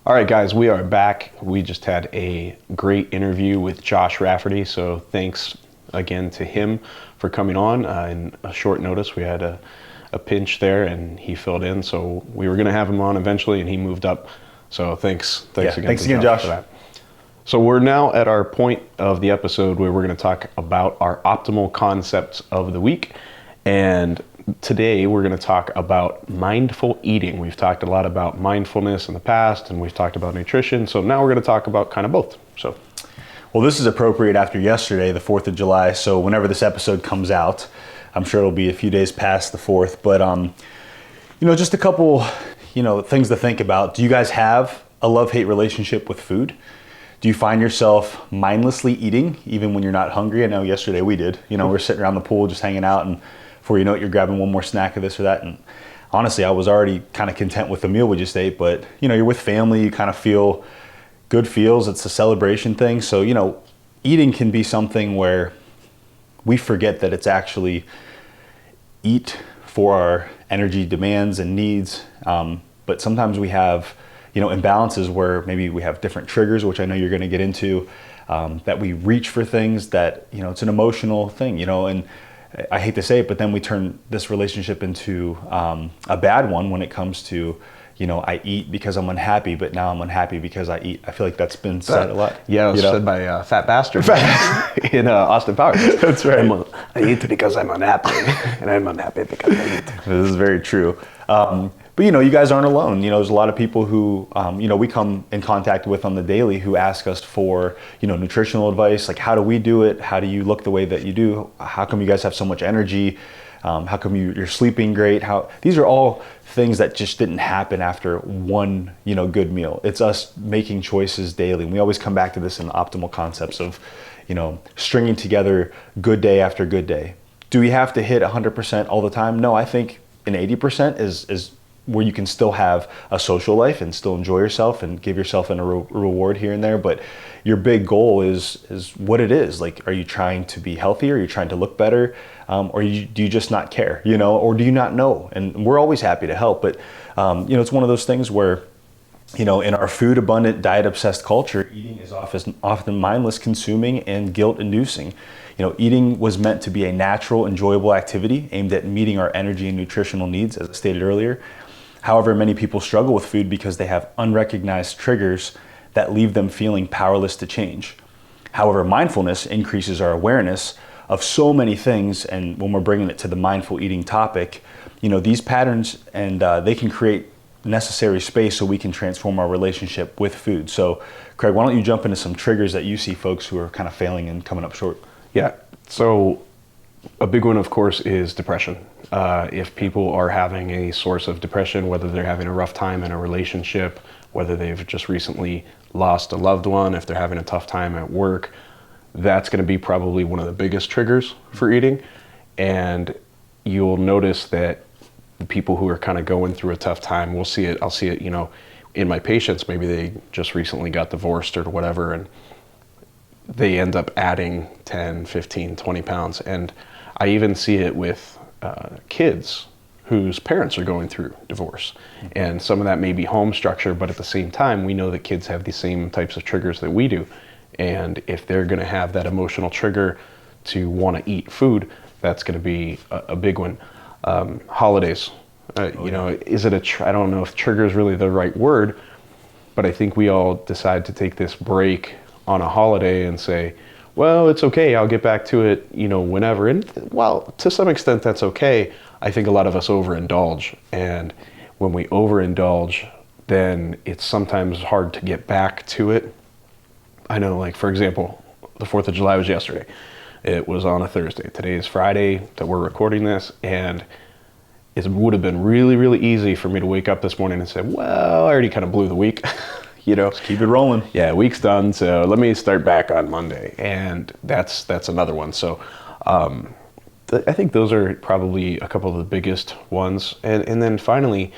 All right, guys, we are back. We just had a great interview with Josh Rafferty, so thanks again to him for coming on in a short notice. We had a pinch there, and he filled in, so we were going to have him on eventually, and he moved up. So thanks again to Josh. For that. So we're now at our point of the episode where we're going to talk about our optimal concepts of the week, and today we're going to talk about mindful eating. We've talked a lot about mindfulness in the past, and we've talked about nutrition. So now we're going to talk about kind of both. So, well, this is appropriate after yesterday, the 4th of July. So whenever this episode comes out, I'm sure it'll be a few days past the 4th. But, just a couple, things to think about. Do you guys have a love-hate relationship with food? Do you find yourself mindlessly eating even when you're not hungry? I know yesterday we did. We're sitting around the pool just hanging out, and before you know it, you're grabbing one more snack of this or that. And honestly, I was already kind of content with the meal we just ate, but you're with family, you kind of feel good feels. It's a celebration thing. So, eating can be something where we forget that it's actually eat for our energy demands and needs. But sometimes we have, imbalances where maybe we have different triggers, which I know you're going to get into, that we reach for things that, it's an emotional thing, and I hate to say it, but then we turn this relationship into a bad one when it comes to, I eat because I'm unhappy, but now I'm unhappy because I eat. I feel like that's been said a lot. Yeah, it was said by Fat Bastard in Austin Powers. That's right. I eat because I'm unhappy, and I'm unhappy because I eat. This is very true. But you guys aren't alone. There's a lot of people who, we come in contact with on the daily who ask us for, nutritional advice. Like, how do we do it? How do you look the way that you do? How come you guys have so much energy? How come you're sleeping great? These are all things that just didn't happen after one, good meal. It's us making choices daily. And we always come back to this in the optimal concepts of, stringing together good day after good day. Do we have to hit 100% all the time? No, I think an 80% is where you can still have a social life and still enjoy yourself and give yourself a reward here and there. But your big goal is what it is. Like, are you trying to be healthier? Are you trying to look better? Or do you just not care, or do you not know? And we're always happy to help. But, it's one of those things where, in our food abundant, diet obsessed culture, eating is often mindless, consuming, and guilt inducing. Eating was meant to be a natural, enjoyable activity aimed at meeting our energy and nutritional needs, as I stated earlier. However, many people struggle with food because they have unrecognized triggers that leave them feeling powerless to change. However, mindfulness increases our awareness of so many things, and when we're bringing it to the mindful eating topic, these patterns, and they can create necessary space so we can transform our relationship with food. So, Craig, why don't you jump into some triggers that you see folks who are kind of failing and coming up short? Yeah, so a big one, of course, is depression. If people are having a source of depression, whether they're having a rough time in a relationship, whether they've just recently lost a loved one, if they're having a tough time at work, that's going to be probably one of the biggest triggers for eating. And you'll notice that the people who are kind of going through a tough time, I'll see it, in my patients. Maybe they just recently got divorced or whatever, and they end up adding 10, 15, 20 pounds. And I even see it with kids whose parents are going through divorce. And some of that may be home structure, but at the same time, we know that kids have the same types of triggers that we do. And if they're going to have that emotional trigger to want to eat food, that's going to be a big one. Holidays, is it I don't know if trigger is really the right word, but I think we all decide to take this break on a holiday and say, well, it's okay, I'll get back to it, whenever. And well, to some extent that's okay. I think a lot of us overindulge. And when we overindulge, then it's sometimes hard to get back to it. I know, like, for example, the 4th of July was yesterday. It was on a Thursday. Today is Friday that we're recording this. And it would have been really, really easy for me to wake up this morning and say, well, I already kind of blew the week. Just keep it rolling. Yeah, week's done, so let me start back on Monday. And that's another one. So I think those are probably a couple of the biggest ones. And then finally,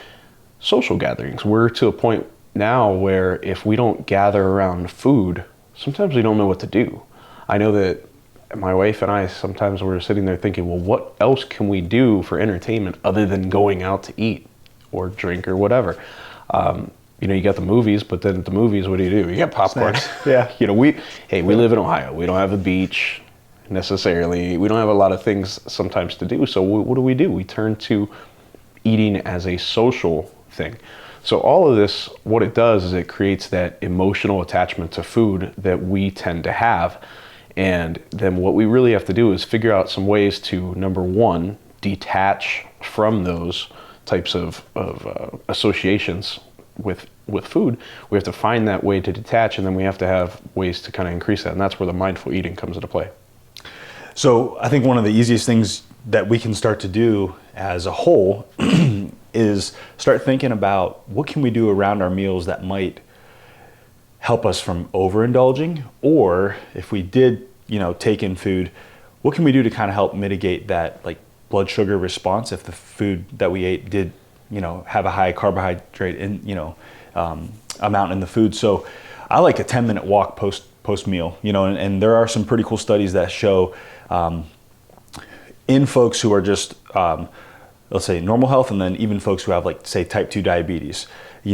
social gatherings. We're to a point now where if we don't gather around food, sometimes we don't know what to do. I know that my wife and I, sometimes we're sitting there thinking, well, what else can we do for entertainment other than going out to eat or drink or whatever? you got the movies, but then at the movies, what do? You got popcorn. Snacks. Yeah. We live in Ohio. We don't have a beach necessarily. We don't have a lot of things sometimes to do. So what do? We turn to eating as a social thing. So all of this, what it does is it creates that emotional attachment to food that we tend to have. And then what we really have to do is figure out some ways to, number one, detach from those types of associations with food. We have to find that way to detach, and then we have to have ways to kind of increase that. And that's where the mindful eating comes into play. So I think one of the easiest things that we can start to do as a whole is start thinking about what can we do around our meals that might help us from overindulging, or if we did, take in food, what can we do to kind of help mitigate that like blood sugar response if the food that we ate did, have a high carbohydrate amount in the food. So I like a 10-minute walk post meal, and there are some pretty cool studies that show in folks who are just, let's say normal health, and then even folks who have like say type 2 diabetes, a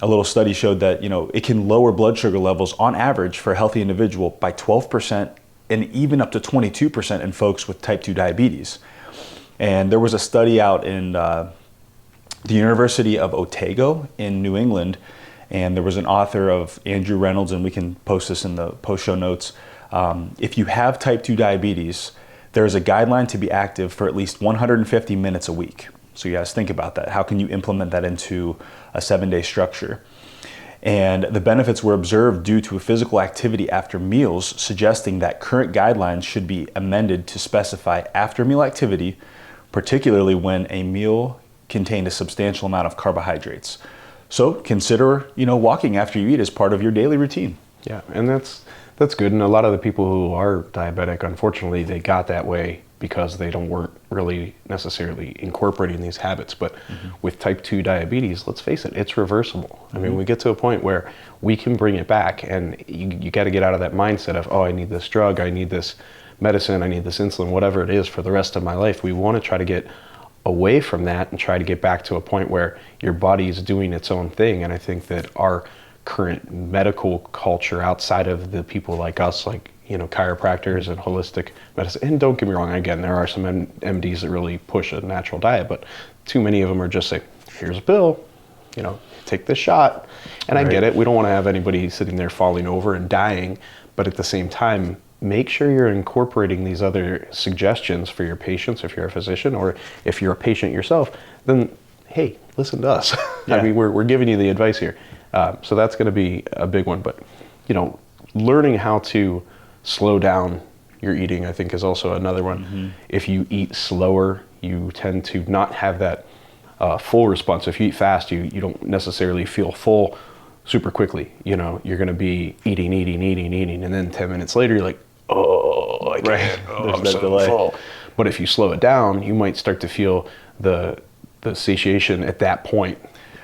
little study showed that, it can lower blood sugar levels on average for a healthy individual by 12% and even up to 22% in folks with type 2 diabetes. And there was a study out in the University of Otago in New England, and there was an author of Andrew Reynolds, and we can post this in the post show notes. If you have type 2 diabetes, there's a guideline to be active for at least 150 minutes a week. So you guys think about that. How can you implement that into a 7-day structure? And the benefits were observed due to a physical activity after meals, suggesting that current guidelines should be amended to specify after meal activity, particularly when a meal contained a substantial amount of carbohydrates. So consider, walking after you eat as part of your daily routine. Yeah, and that's good. And a lot of the people who are diabetic, unfortunately, they got that way because they weren't really necessarily incorporating these habits. But with type 2 diabetes, let's face it, it's reversible. I mean, we get to a point where we can bring it back, and you got to get out of that mindset of, oh, I need this drug, I need this medicine, I need this insulin, whatever it is for the rest of my life. We want to try to get away from that and try to get back to a point where your body is doing its own thing. And I think that our current medical culture outside of the people like us, like, chiropractors and holistic medicine, and don't get me wrong, again, there are some MDs that really push a natural diet, but too many of them are just like, here's a pill, take this shot. And right. I get it. We don't want to have anybody sitting there falling over and dying, but at the same time, make sure you're incorporating these other suggestions for your patients if you're a physician, or if you're a patient yourself, then hey, listen to us. Yeah. I mean, we're giving you the advice here. So that's going to be a big one. But, learning how to slow down your eating, I think, is also another one. If you eat slower, you tend to not have that full response. If you eat fast, you don't necessarily feel full super quickly. You're going to be eating, and then 10 minutes later, you're like, oh, I can't. Right. Oh, I'm so full. But if you slow it down, you might start to feel the satiation at that point.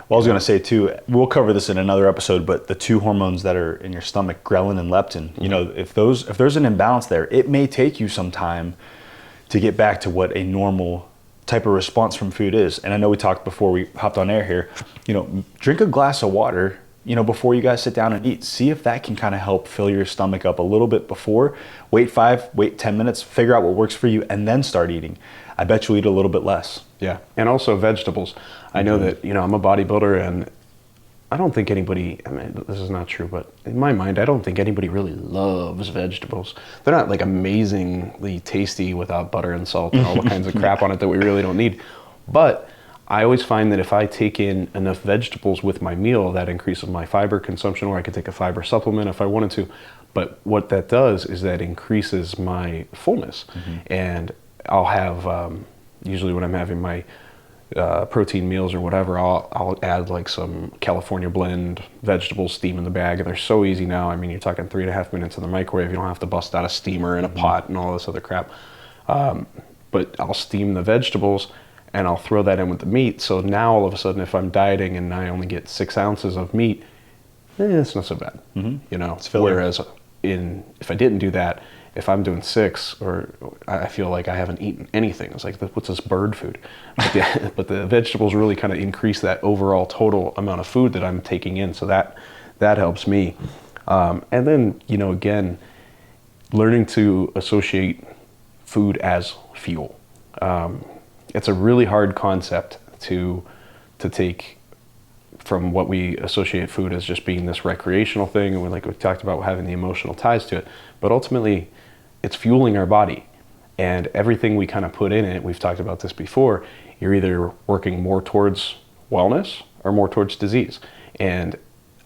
Well, I was going to say too, we'll cover this in another episode, but the two hormones that are in your stomach, ghrelin and leptin, if there's an imbalance there, it may take you some time to get back to what a normal type of response from food is. And I know we talked before we hopped on air here, drink a glass of water, before you guys sit down and eat. See if that can kind of help fill your stomach up a little bit before. Wait 10 minutes, figure out what works for you, and then start eating. I bet you'll eat a little bit less. Yeah, and also vegetables. I know that, I'm a bodybuilder, and I don't think anybody, this is not true, but in my mind, I don't think anybody really loves vegetables. They're not like amazingly tasty without butter and salt and all the kinds of crap on it that we really don't need. But I always find that if I take in enough vegetables with my meal, that increases my fiber consumption, or I could take a fiber supplement if I wanted to. But what that does is that increases my fullness. And I'll have, usually when I'm having my protein meals or whatever, I'll add like some California blend vegetables, steam in the bag, and they're so easy now. I mean, you're talking 3.5 minutes in the microwave. You don't have to bust out a steamer and a pot and all this other crap. But I'll steam the vegetables and I'll throw that in with the meat. So now all of a sudden, if I'm dieting and I only get 6 ounces of meat, it's not so bad. Whereas if I didn't do that if I'm doing 6, or I feel like I haven't eaten anything. It's like, what's this bird food? But the vegetables really kind of increase that overall total amount of food that I'm taking in. So that helps me. And then, again, learning to associate food as fuel. It's a really hard concept to take from what we associate food as just being this recreational thing, and we talked about having the emotional ties to it, but ultimately it's fueling our body, and everything we kind of put in it, we've talked about this before, you're either working more towards wellness or more towards disease. And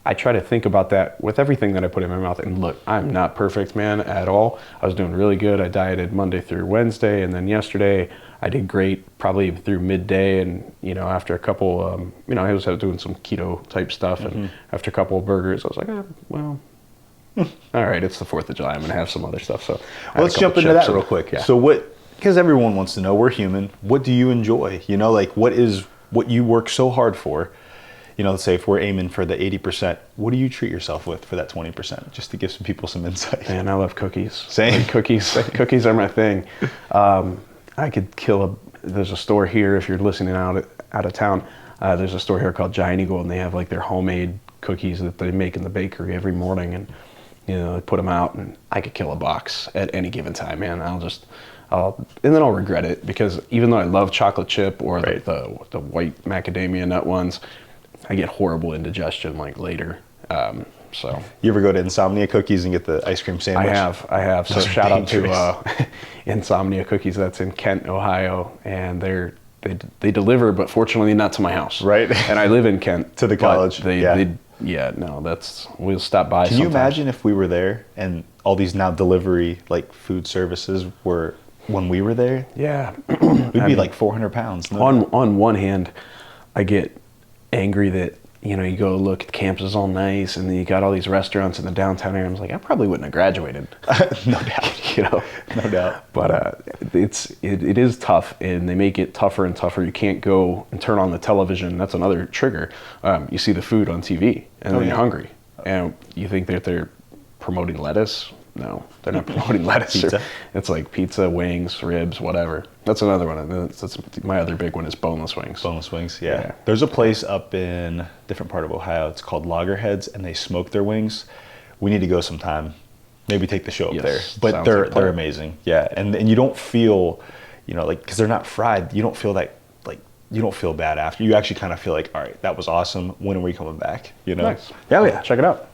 I try to think about that with everything that I put in my mouth. And look, I'm not perfect, man, at all. I was doing really good. I dieted Monday through Wednesday, and then yesterday I did great probably through midday. And, after a couple, I was out doing some keto type stuff. And after a couple of burgers, I was like, well, all right, it's the 4th of July. I'm going to have some other stuff. So let's jump into that real quick. Yeah. So because everyone wants to know, we're human. What do you enjoy? What you work so hard for? Let's say if we're aiming for the 80%, what do you treat yourself with for that 20%? Just to give some people some insight. Man, I love cookies. Same. Like cookies are my thing. I could there's a store here, if you're listening out of town, there's a store here called Giant Eagle, and they have their homemade cookies that they make in the bakery every morning, and they put them out, and I could kill a box at any given time, man. And then I'll regret it, because even though I love chocolate chip or the white macadamia nut ones, I get horrible indigestion later. So you ever go to Insomnia Cookies and get the ice cream sandwich? I have. So shout out to Insomnia Cookies. That's in Kent, Ohio, and they deliver, but fortunately not to my house. Right. And I live in Kent. To the college. We'll stop by. Can you imagine if we were there and all these now delivery food services were when we were there? Yeah. We'd be 400 pounds. On one hand, I get angry that you go look at the campus is all nice, and then you got all these restaurants in the downtown area. I'm like, I probably wouldn't have graduated. No doubt. No doubt. But it is tough, and they make it tougher and tougher. You can't go and turn on the television. That's another trigger. You see the food on TV, and then you're hungry, and you think that they're promoting lettuce. No, they're not promoting lettuce. Pizza. It's like pizza, wings, ribs, whatever. That's another one. That's my other big one is boneless wings. Boneless wings, yeah. There's a place up in a different part of Ohio. It's called Loggerheads, and they smoke their wings. We need to go sometime. Maybe take the show up there. But they're amazing. Yeah, and you don't feel, because they're not fried. You don't feel that you don't feel bad after. You actually kind of feel like, all right, that was awesome. When are we coming back? Nice. Yeah. Check it out.